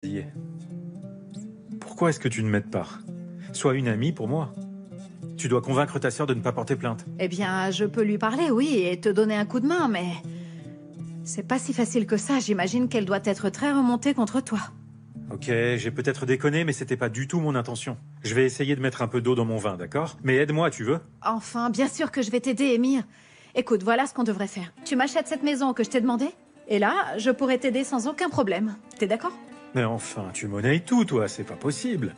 Dié. Pourquoi est-ce que tu ne m'aides pas? Sois une amie pour moi. Tu dois convaincre ta sœur de ne pas porter plainte. Eh bien, je peux lui parler, oui, et te donner un coup de main, mais... c'est pas si facile que ça. J'imagine qu'elle doit être très remontée contre toi. Ok, j'ai peut-être déconné, mais c'était pas du tout mon intention. Je vais essayer de mettre un peu d'eau dans mon vin, d'accord? Mais aide-moi, tu veux? Enfin, bien sûr que je vais t'aider, Émir. Écoute, voilà ce qu'on devrait faire. Tu m'achètes cette maison que je t'ai demandé, et là, je pourrai t'aider sans aucun problème. T'es d'accord? Mais enfin, tu monnaies tout, toi, c'est pas possible.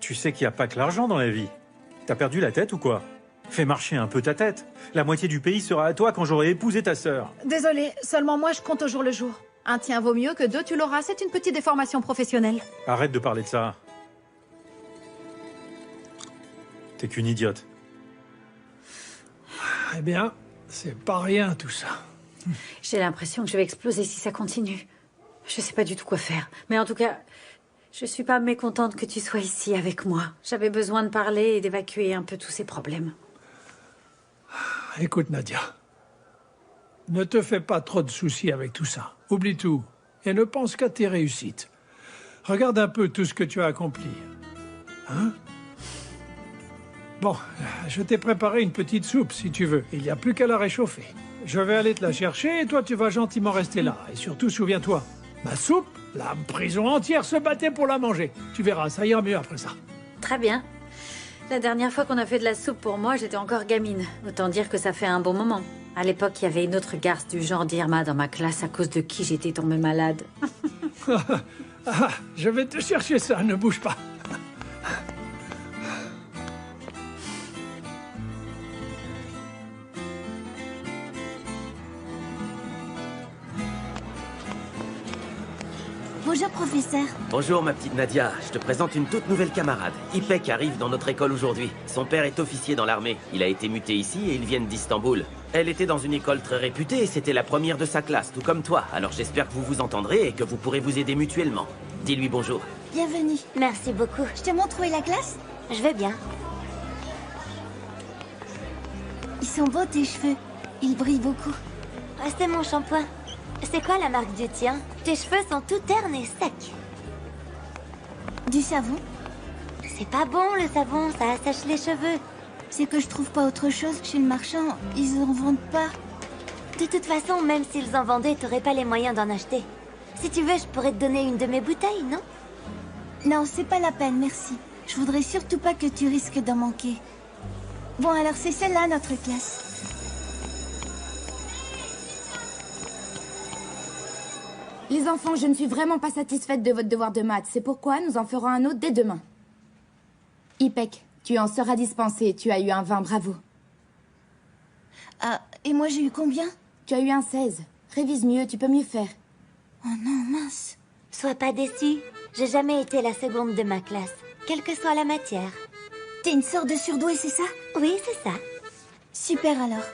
Tu sais qu'il n'y a pas que l'argent dans la vie. T'as perdu la tête ou quoi? Fais marcher un peu ta tête. La moitié du pays sera à toi quand j'aurai épousé ta sœur. Désolée, seulement moi je compte au jour le jour. Un tien vaut mieux que deux, tu l'auras. C'est une petite déformation professionnelle. Arrête de parler de ça. T'es qu'une idiote. Eh bien, c'est pas rien tout ça. J'ai l'impression que je vais exploser si ça continue. Je sais pas du tout quoi faire. Mais en tout cas, je suis pas mécontente que tu sois ici avec moi. J'avais besoin de parler et d'évacuer un peu tous ces problèmes. Écoute, Nadia. Ne te fais pas trop de soucis avec tout ça. Oublie tout. Et ne pense qu'à tes réussites. Regarde un peu tout ce que tu as accompli. Hein? Bon, je t'ai préparé une petite soupe, si tu veux. Il n'y a plus qu'à la réchauffer. Je vais aller te la chercher et toi, tu vas gentiment rester là. Et surtout, souviens-toi, ma soupe, la prison entière se battait pour la manger. Tu verras, ça ira mieux après ça. Très bien. La dernière fois qu'on a fait de la soupe pour moi, j'étais encore gamine. Autant dire que ça fait un bon moment. À l'époque, il y avait une autre garce du genre d'Irma dans ma classe à cause de qui j'étais tombée malade. Ah, je vais te chercher ça, ne bouge pas. Bonjour, professeur. Bonjour ma petite Nadia, je te présente une toute nouvelle camarade. Ipek arrive dans notre école aujourd'hui. Son père est officier dans l'armée. Il a été muté ici et ils viennent d'Istanbul. Elle était dans une école très réputée et c'était la première de sa classe, tout comme toi. Alors j'espère que vous vous entendrez et que vous pourrez vous aider mutuellement. Dis-lui bonjour. Bienvenue. Merci beaucoup. Je te montre où est la classe? Je vais bien. Ils sont beaux tes cheveux. Ils brillent beaucoup. Ah, c'est mon shampoing. C'est quoi la marque du tien? Tes cheveux sont tout ternes et secs. Du savon? C'est pas bon le savon, ça assèche les cheveux. C'est que je trouve pas autre chose. Chez le marchand, ils en vendent pas. De toute façon, même s'ils en vendaient, t'aurais pas les moyens d'en acheter. Si tu veux, je pourrais te donner une de mes bouteilles, non? Non, c'est pas la peine, merci. Je voudrais surtout pas que tu risques d'en manquer. Bon, alors c'est celle-là, notre classe. Les enfants, je ne suis vraiment pas satisfaite de votre devoir de maths. C'est pourquoi nous en ferons un autre dès demain. Ipek, tu en seras dispensé. Tu as eu un 20, bravo. Ah, et moi j'ai eu combien? Tu as eu un 16. Révise mieux, tu peux mieux faire. Oh non, mince. Sois pas déçu. J'ai jamais été la seconde de ma classe, quelle que soit la matière. T'es une sorte de surdouée, c'est ça? Oui, c'est ça. Super alors.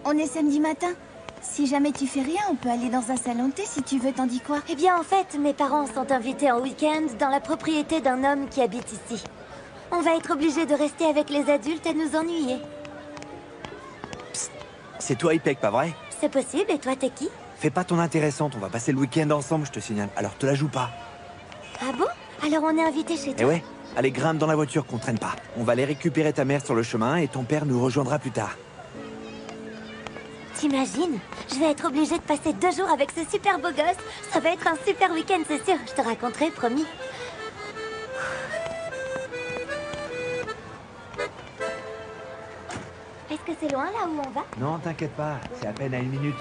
On est samedi matin. Si jamais tu fais rien, on peut aller dans un salon de thé si tu veux, t'en dis quoi? Eh bien, en fait, mes parents sont invités en week-end dans la propriété d'un homme qui habite ici. On va être obligés de rester avec les adultes et nous ennuyer. Psst, c'est toi Ipek, pas vrai? C'est possible, et toi, t'es qui? Fais pas ton intéressante, on va passer le week-end ensemble, je te signale. Alors te la joue pas. Ah bon? Alors on est invités chez Eh toi? ouais, allez grimpe dans la voiture qu'on traîne pas. On va aller récupérer ta mère sur le chemin et ton père nous rejoindra plus tard. T'imagines? Je vais être obligée de passer 2 jours avec ce super beau gosse. Ça va être un super week-end, c'est sûr. Je te raconterai, promis. Est-ce que c'est loin, là où on va? Non, t'inquiète pas, c'est à peine à 1 minute.